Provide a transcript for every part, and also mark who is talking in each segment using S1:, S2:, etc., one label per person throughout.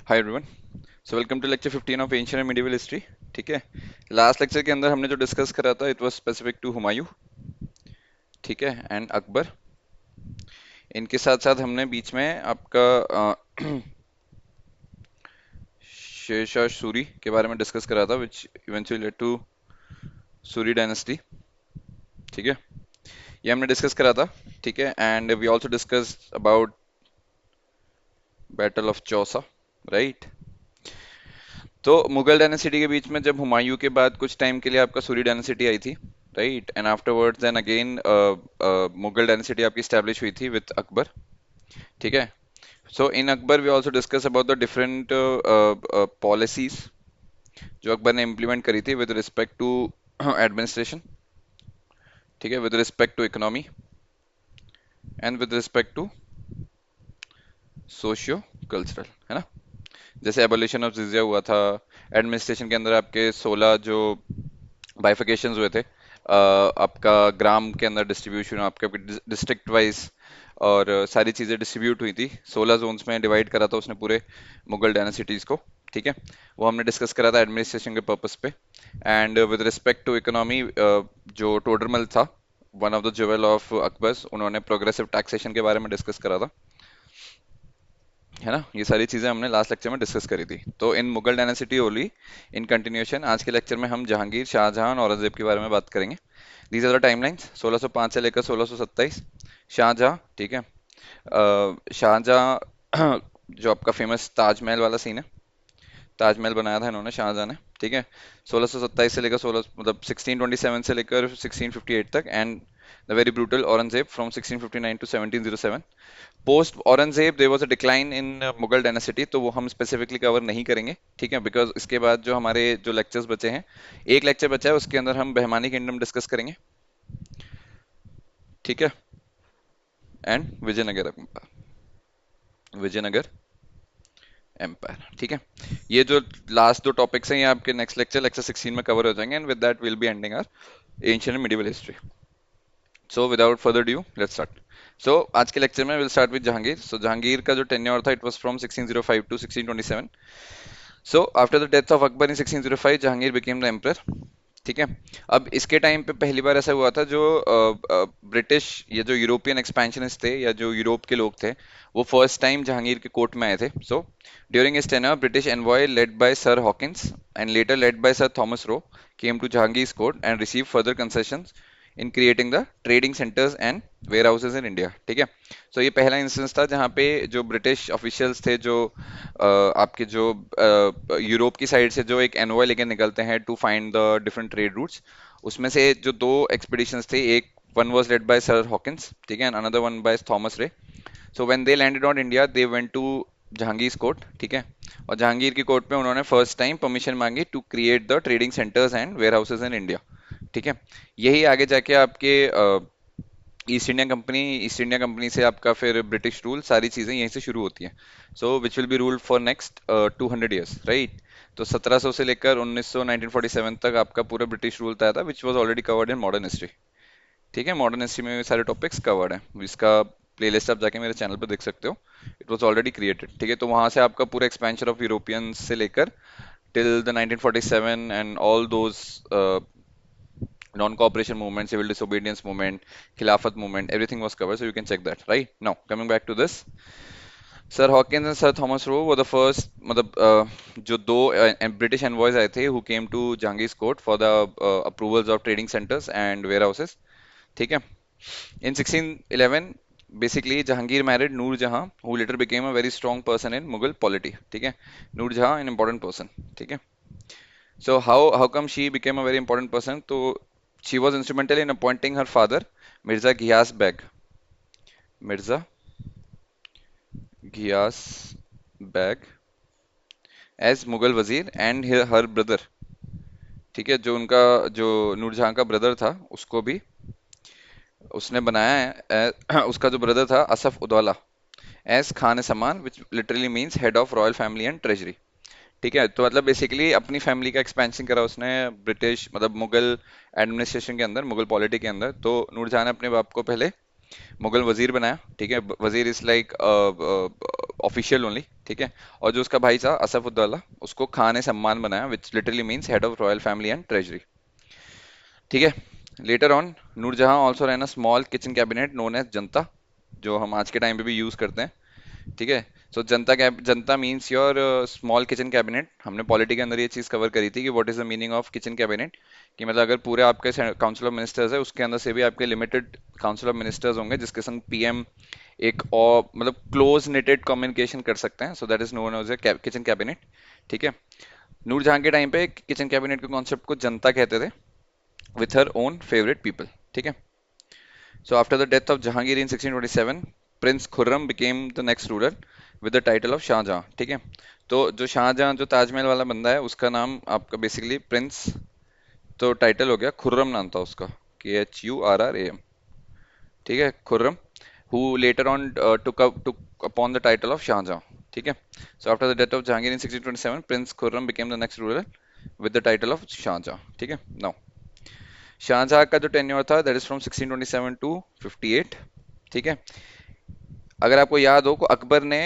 S1: Hi everyone. So welcome to lecture 15 of ancient and medieval history. ठीक है, last lecture के अंदर हमने जो डिस्कस करा था it was specific to Humayun, ठीक है, एंड अकबर। इनके साथ साथ हमने बीच में आपका शेरशाह सूरी के बारे में डिस्कस करा था which eventually led to Suri dynasty. ठीक है, ये हमने डिस्कस करा था। ठीक है, and we also discuss about battle of Chausa, right. तो मुगल डायनेसिटी के बीच में जब हुमायूं के बाद कुछ टाइम के लिए आपका सूरी डायनेसिटी आई थी, right, and afterwards then again Mughal dynasty आपकी स्टैब्लिश हुई थी विद अकबर। ठीक है, so in Akbar we also discuss about the different policies जो अकबर ने इम्प्लीमेंट करी थी विद रिस्पेक्ट टू एडमिनिस्ट्रेशन, ठीक है, with respect to economy and with respect to socio cultural, है ना। जैसे एबोलिशन ऑफ जिजिया हुआ था, एडमिनिस्ट्रेशन के अंदर आपके 16 जो बाइफिकेशंस हुए थे, आपका ग्राम के अंदर डिस्ट्रीब्यूशन, आपके डिस्ट्रिक्ट वाइज, और सारी चीज़ें डिस्ट्रीब्यूट हुई थी। 16 जोन्स में डिवाइड करा था उसने पूरे मुगल डायनेसिटीज़ को। ठीक है, वो हमने डिस्कस करा था एडमिनिस्ट्रेशन के पर्पस पे। And with respect to economy, जो टोडरमल था, one of the jewel of Akbar's, उन्होंने प्रोग्रेसिव टैक्सेशन के बारे में डिस्कस करा था, है ना। ये सारी चीजें हमने लास्ट लेक्चर में डिस्कस करी थी। तो in Mughal dynasty only, in continuation आज के लेक्चर में हम जहांगीर, शाहजहां और औरंगजेब के बारे में बात करेंगे। दीज आर द टाइमलाइंस 1605 से लेकर 1627। शाहजहां, ठीक है, शाहजहां जो आपका फेमस ताजमहल वाला सीन है, ताजमहल बनाया था इन्होंने, शाहजहां ने। ठीक है, 1627 से लेकर 16 मतलब 1627 से लेकर 1658 तक, and the very brutal Aurangzeb from 1659 to 1707। Post Aurangzeb there was a decline in Mughal dynasty, तो वो हम स्पेसिफिकली कवर नहीं करेंगे, ठीक है, बिकॉज इसके बाद जो हमारे जो लेक्चर्स बचे हैं, एक लेक्चर बचा है, उसके अंदर हम बहमानी किंगडम डिस्कस करेंगे, ठीक है, एंड विजयनगर एम्पायर। ठीक है, ये जो लास्ट दो टॉपिक्स हैं ये आपके नेक्स्ट लेक्चर लेक्चर 16 में कवर हो जाएंगे, and with that will be ending our ancient medieval history. So without further due let's start. So आज के लेक्चर में will start with Jahangir. So Jahangir का जो टेन्योर था it was from 1605 to 1627। So after the death of Akbar in 1605 Jahangir became the emperor. ठीक है, अब इसके टाइम पे पहली बार ऐसा हुआ था, जो ब्रिटिश, ये जो यूरोपियन एक्सपेंशनिस्ट थे या जो यूरोप के लोग थे, वो फर्स्ट टाइम जहांगीर के कोर्ट में आए थे। So during his tenure British envoy led by sir Hawkins and later led by sir Thomas Roe came to Jahangir court and receive further concessions in creating the trading centres and warehouses in India. ठीक है, सो ये पहला instance था जहाँ पे जो British officials थे, जो आपके जो यूरोप की साइड से जो एक एनओए लेके निकलते हैं to find the different trade routes, उसमें से जो दो एक्सपीडिशंस थे, एक one was led by sir Hawkins, ठीक है, and another one by Thomas Roe. So when they landed on India they went to Jahangir court, ठीक है, और जहांगीर की कोर्ट में उन्होंने फर्स्ट टाइम परमिशन मांगी to create the trading centres and warehouses in India. ठीक है, यही आगे जाके आपके ईस्ट इंडिया कंपनी से आपका फिर ब्रिटिश रूल, सारी चीजें यहीं से शुरू होती हैं। So which will be ruled for next 200 years, right. तो 1700 से लेकर 1900 1947 तक आपका पूरा ब्रिटिश रूल था which was already covered in modern history. ठीक है, मॉडर्न हिस्ट्री में भी सारे टॉपिक्स कवर्ड हैं, इसका प्लेलिस्ट आप जाके मेरे चैनल पर देख सकते हो, इट वाज ऑलरेडी क्रिएटेड। ठीक है, तो वहां से आपका पूरा एक्सपेंशन ऑफ यूरोपियंस से लेकर till the 1947 and all those non-cooperation movement, civil disobedience movement, Khilafat movement, everything was covered. So you can check that. Right now, coming back to this, Sir Hawkins and Sir Thomas Roe were the first, मतलब जो दो British envoys आए थे who came to Jahangir's court for the approvals of trading centers and warehouses. ठीक है, in 1611 basically Jahangir married Noor Jahan, who later became a very strong person in Mughal polity. ठीक है, Noor Jahan an important person. ठीक है, so how come she became a very important person? तो she was instrumental in appointing her father Mirza Ghiyas Beg, Mirza Ghiyas Beg as Mughal wazir and her brother, ठीक है, जो उनका जो नूरजहां का brother था उसको भी उसने बनाया है उसका जो ब्रदर था असफ उदौला एज खान समान, विच literally means head of royal family and treasury. ठीक है, तो मतलब बेसिकली अपनी फैमिली का एक्सपेंशन करा उसने ब्रिटिश, मतलब मुगल एडमिनिस्ट्रेशन के अंदर, मुगल पॉलिटी के अंदर। तो नूरजहां ने अपने बाप को पहले मुगल वजीर बनाया, ठीक है। वजीर इज लाइक ऑफिशियल ओनली, ठीक है। और जो उसका भाई था असफुद्दौला, उसको खान ए सम्मान बनाया, which literally means head of royal family and treasury, ठीक है। Later on Nur Jahan also ran a small kitchen cabinet known as junta, जो हम आज के टाइम पे भी यूज करते हैं, ठीक है। सो जनता means your small kitchen cabinet. हमने पॉलिटी के अंदर ये चीज कवर करी थी कि what is the meaning of kitchen cabinet, कि मतलब अगर पूरे आपके काउंसिल ऑफ मिनिस्टर्स है, उसके अंदर से भी आपके लिमिटेड काउंसिल ऑफ मिनिस्टर्स होंगे जिसके संग पीएम एक और मतलब क्लोज नेटेड कम्युनिकेशन कर सकते हैं, so that is known as a kitchen cabinet, ठीक है। नूरजहां के टाइम पे किचन कैबिनेट के कॉन्सेप्ट को जनता कहते थे, with her own favourite people, ठीक है। So after the death of Jahangir in 1627, Prince Khurram became the next ruler with the title of Shahjahan, ठीक है। तो जो शाहजहां जो ताजमहल वाला बंदा है, उसका नाम आपका बेसिकली प्रिंस, तो टाइटल हो गया खुर्रम, नाम था उसका, KHURRAM, ठीक है, Khurram, who later on took upon the title of Shahjahan, ठीक है। So after the death of Jahangir in 1627, Prince Khurram became the next ruler with the title of Shahjahan, ठीक है। Now शाहजहां का जो टेन्योर था दैट इज फ्रॉम 1627 टू 58, ठीक है। अगर आपको याद हो को अकबर ने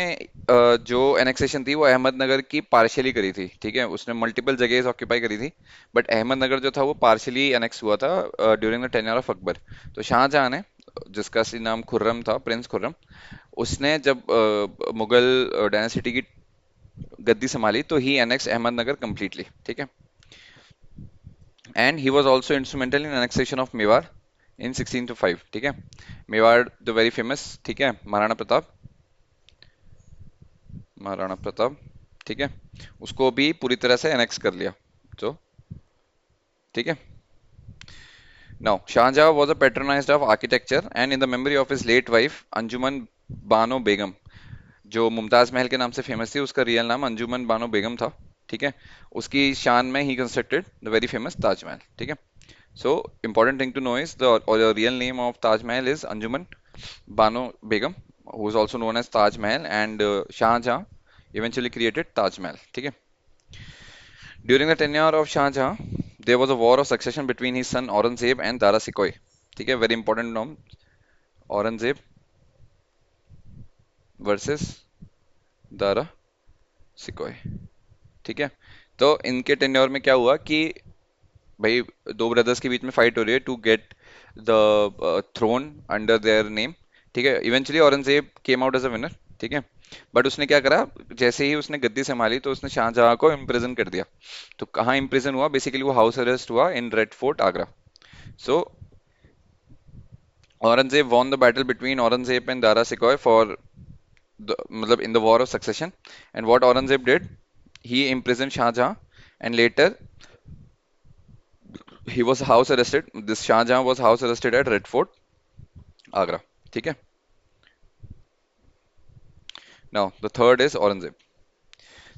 S1: जो एनेक्सेशन थी वो अहमदनगर की पार्शियली करी थी, ठीक है। उसने मल्टीपल जगह ऑक्यूपाई करी थी, बट अहमदनगर जो था वो पार्शियली एनेक्स हुआ था during the tenure of Akbar. तो शाहजहां ने, जिसका असली नाम खुर्रम था, प्रिंस खुर्रम, उसने जब मुगल डायनेस्टी की गद्दी संभाली तो ही एनेक्स अहमदनगर कंप्लीटली, ठीक है। And he was also instrumental in annexation of Mewar in 1605, ठीक है। मेवाड़ द वेरी फेमस, ठीक है, महाराणा प्रताप, महाराणा प्रताप, ठीक है, उसको भी पूरी तरह से एनेक्स कर लिया, तो ठीक है। Now Shah Jahan was a patronised of architecture and in the memory of his late wife Anjuman Bano Begum, जो मुमताज महल के नाम से फेमस थी, उसका रियल नाम अंजुमन बानो बेगम था, ठीक है। उसकी शान में ही constructed the very famous Taj Mahal, ठीक है। So important thing to know is the real name of Taj Mahal is Anjuman Bano Begum, who is also known as Taj Mahal, and Shah Jahan eventually created Taj Mahal, ठीक है। During the tenure of Shah Jahan, there was a war of succession between his son Aurangzeb and Dara Shikoh, ठीक है, very important नाम, Aurangzeb versus Dara सिकोय, ठीक है। तो इनके tenure में क्या हुआ कि भाई दो ब्रदर्स के बीच में फाइट हो रही है to get the throne under their name, ठीक है। Eventually Aurangzeb came out as a winner, ठीक है। बट उसने क्या करा, जैसे ही उसने गद्दी संभाली तो उसने शाहजहां को इम्प्रिजन कर दिया। तो कहाँ इम्प्रिजन हुआ, बेसिकली वो हाउस अरेस्ट हुआ in Red Fort Agra. So Aurangzeb won the battle between Aurangzeb and Dara Shikoh for मतलब in the war of succession, and what Aurangzeb did, he imprisoned Shah Jahan, and later he was house arrested. This Shah Jahan was house arrested at Red Fort, Agra. ठीक है। Now the third is Aurangzeb.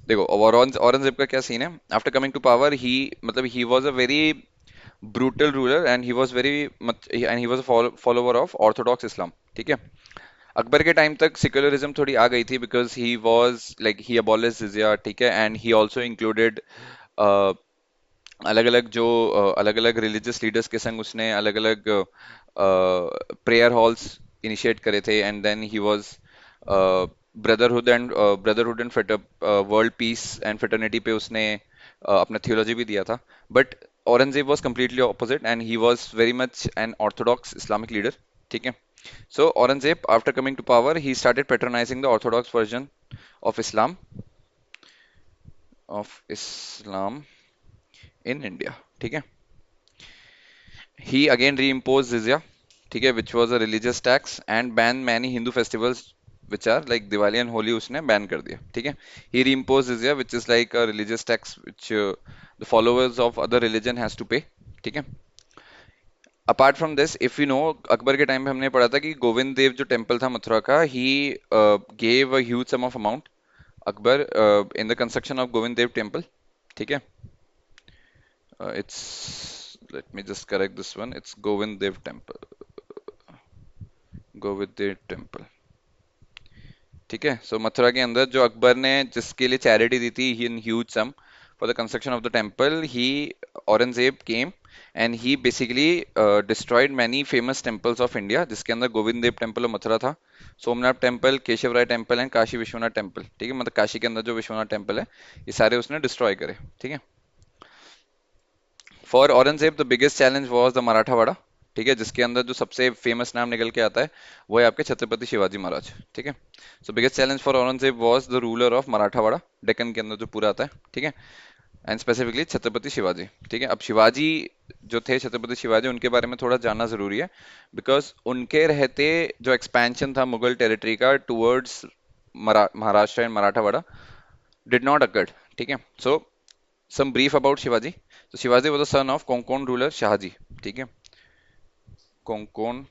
S1: देखो औरंगजेब का क्या scene है, after coming to power he मतलब he was a very brutal ruler and he was very and he was a follower of orthodox Islam, ठीक है। अकबर के टाइम तक सिक्युलरिज्म थोड़ी आ गई थी because he was like he abolish jizya, ठीक है, एंड ही आल्सो इंक्लूडेड अलग अलग जो अलग अलग रिलीजियस लीडर्स के संग उसने अलग अलग प्रेयर हॉल्स इनिशिएट करे थे, and then he was brotherhood and world peace and fraternity पे उसने अपना थियोलॉजी भी दिया था। But Aurangzeb was completely opposite and he was very much an orthodox Islamic leader, ठीक है। So Aurangzeb, after coming to power, he started patronizing the orthodox version of Islam in India, ठीक है। He again reimposed jizya, ठीक है, which was a religious tax, and banned many Hindu festivals which are like Diwali and Holi, उसने ban कर दिया, ठीक है। He reimposed jizya, which is like a religious tax which the followers of other religion has to pay, ठीक है। Apart from this if you know, Akbar के time पे हमने पढ़ा था कि गोविंद देव जो टेम्पल था मथुरा का, he gave a huge sum of amount Akbar in the construction of Govind Dev temple, ठीक है। It's let me just correct this one. It's Govind Dev Temple. Govind Dev temple, ठीक है। सो मथुरा के अंदर जो अकबर ने जिसके लिए चैरिटी दी थी in huge sum for the construction of the temple, he Aurangzeb came and he basically destroyed many famous temples of India, जिसके अंदर गोविंद देव टेम्पल ऑफ मथुरा था, Somnath temple, Keshav Rai temple and Kashi Vishwanath temple. ठीक है, मतलब काशी के अंदर जो विश्वनाथ टेम्पल है, ये सारे उसने डिस्ट्रॉय करे। ठीक है। For Aurangzeb the biggest challenge was the Marathwada. ठीक है, जिसके अंदर जो सबसे फेमस नाम निकल के आता है वो है आपके छत्रपति शिवाजी महाराज। ठीक है, so biggest challenge for Aurangzeb was the ruler of Marathwada, Deccan के अंदर जो पूरा आता है। ठीक है, एंड स्पेसिफिकली छत्रपति शिवाजी। ठीक है, अब शिवाजी जो थे, छत्रपति शिवाजी, उनके बारे में थोड़ा जानना जरूरी है, बिकॉज उनके रहते जो एक्सपेंशन था मुगल टेरिटरी का towards Maharashtra and Marathwada did not occurred. ठीक है, सो some brief about Shivaji. So Shivaji was the son of Konkan ruler Shahaji. ठीक है, कोंकण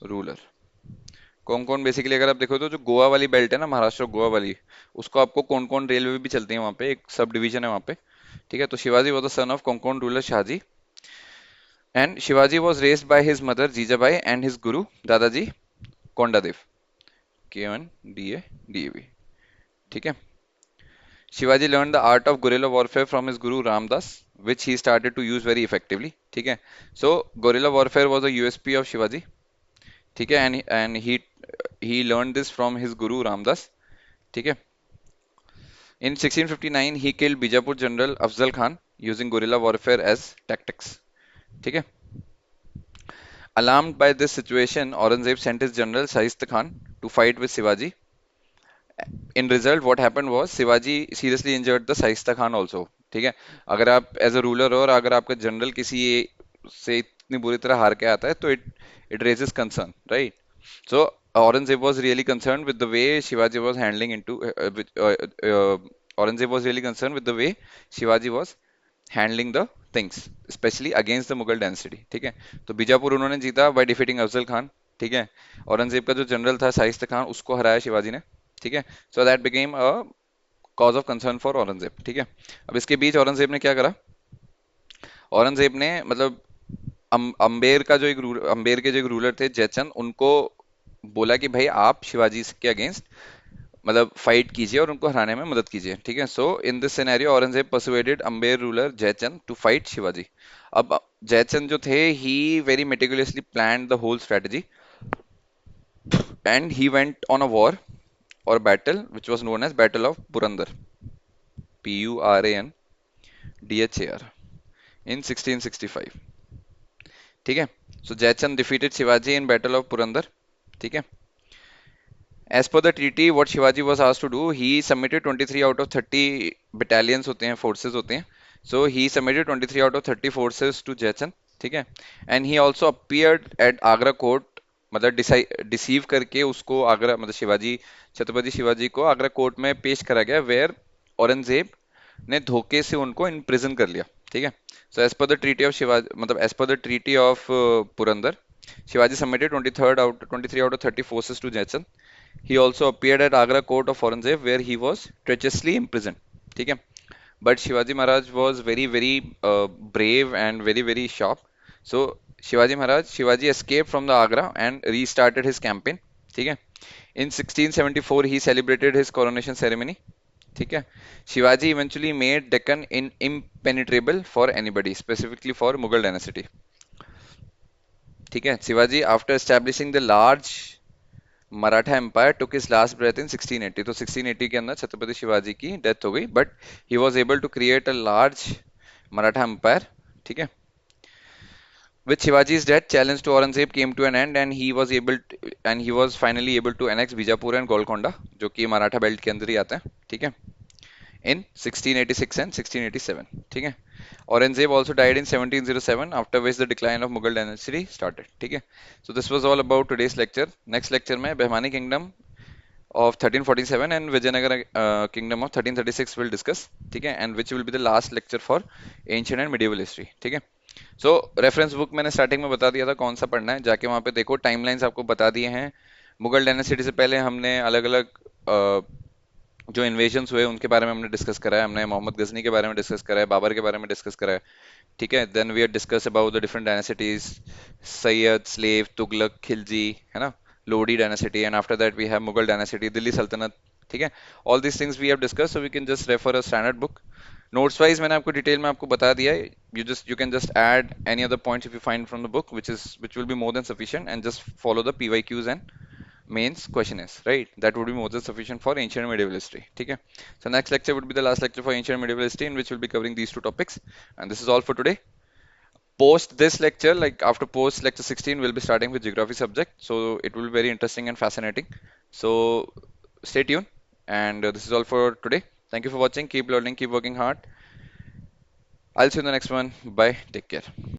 S1: रूलर। कोंकण बेसिकली अगर आप देखो तो जो गोवा वाली बेल्ट है ना, महाराष्ट्र गोवा वाली, उसको आपको कोंकण रेलवे भी चलती है वहां पे, एक सब डिवीजन है वहां पे। ठीक है, तो Shivaji was the son of Konkan ruler Shahji, and Shivaji was raised by his mother Jijabai and his guru Dadaji Kondadev, KONDADEV। ठीक है, Shivaji learn the art of guerrilla warfare from his guru Ramdas, which he started to use very effectively। ठीक है, so guerrilla warfare was a USP of Shivaji. ठीक है, and he learned this from his guru Ramdas. ठीक है, in 1659 he killed Bijapur general Afzal Khan using guerrilla warfare as tactics। ठीक है, alarmed by this situation Aurangzeb sent his general Shaista Khan to fight with Shivaji। In result what happened was Shivaji seriously injured the Shaista Khan also. ठीक है, अगर आप as a ruler हो और अगर आपका जनरल किसी से इतनी बुरी तरह हार के आता है तो it it raises concern, right. So Aurangzeb was really concern with the way Shivaji was handling into Aurangzeb was really concern with the way Shivaji was handling the things specially against the Mughal dynasty. ठीक है, तो बीजापुर उन्होंने जीता बाय डिफीटिंग अफजल खान। ठीक है, औरंगजेब का जो general था शाइस्ता खान, उसको हराया शिवाजी ने। ठीक है, so that became a cause of concern for Aurangzeb. ठीक है, अब इसके बीच औरंगजेब ने क्या करा, औरंगजेब ने मतलब अंबेर का जो अंबेर के जो एक रूलर थे जयचंद, उनको बोला कि भाई आप शिवाजी के अगेंस्ट मतलब फाइट कीजिए और उनको हराने में मदद कीजिए। ठीक है, so in this scenario Aurangzeb persuaded Amber ruler Jaichand to fight Shivaji. अब जयचंद जो थे, he very meticulously planned the whole strategy and he went on a war or battle which was known as Battle of Purandar, PURANDHAR, in 1665। ठीक है, so Jaichand defeated Shivaji in Battle of Purandar। ठीक है, as per the treaty what Shivaji was asked to do, he submitted 23 out of 30 battalions होते हैं, forces होते हैं, so he submitted 23 out of 30 forces to Jaichand. ठीक है, and he also appeared at Agra court, मतलब deceive करके उसको आगरा मतलब शिवाजी, छत्रपति शिवाजी को आगरा कोर्ट में पेश करा गया, वेयर औरंगजेब ने धोखे से उनको इन प्रिजन कर लिया। ठीक है, so as per the treaty of Shivaji, मतलब as per the treaty of Purandar, Shivaji submitted 23 out of 30 forces to Jaichand. He also appeared at Agra court of Aurangzeb where he was treacherously imprisoned। ठीक है, but Shivaji Maharaj was very very brave and very very sharp, so Shivaji escaped from the Agra and restarted his campaign। ठीक है, in 1674 he celebrated his coronation ceremony। ठीक है, Shivaji eventually made Deccan impenetrable for anybody, specifically for Mughal dynasty। ठीक है, Shivaji after establishing the large Maratha empire took his last breath in 1680। तो 1680 के अंदर छत्रपति शिवाजी की डेथ हो गई, but he was able to create a large Maratha empire. ठीक है, with Shivaji's death challenge to Aurangzeb came to an end and he was finally able to annex Bijapur and Golconda, जो कि मराठा बेल्ट के अंदर ही आता है। ठीक है, in 1686 and 1687। ठीक है, Aurangzeb also died in 1707, after which the decline of Mughal dynasty started। ठीक है, so this was all about today's lecture। next lecture में behmani kingdom of 1347 and Vijayanagar kingdom of 1336 will discuss। ठीक है, and which will be the last lecture for ancient and medieval history। ठीक है, सो reference book मैंने starting में बता दिया था कौन सा पढ़ना है, जाके वहां पे देखो, टाइमलाइंस आपको बता दिए हैं। मुगल डायनेस्टी से पहले हमने अलग अलग जो इन्वेजन्स हुए उनके बारे में हमने डिस्कस करा है, हमने मोहम्मद गजनी के बारे में डिस्कस करा है, बाबर के बारे में डिस्कस करा है। ठीक है, then we are discuss about the different dynasties, Sayyid, slave, Tughlaq, Khilji, है ना, Lodi dynasty, and after that we have Mughal dynasty, Delhi सल्तनत। ठीक है, all these things we have discuss, so we can just refer a standard book notes wise मैंने आपको detail में आपको बता दिया है. You can just add any other points if you find from the book which will be more than sufficient, and just follow the PYQs and mains question is right. That would be more than sufficient for ancient and medieval history. Okay. So next lecture would be the last lecture for ancient and medieval history, in which we'll be covering these two topics. And this is all for today. Post this lecture, like after post lecture 16, we'll be starting with geography subject. So it will be very interesting and fascinating. So stay tuned. And this is all for today. Thank you for watching. Keep learning, keep working hard. I'll see you in the next one. Bye. Take care.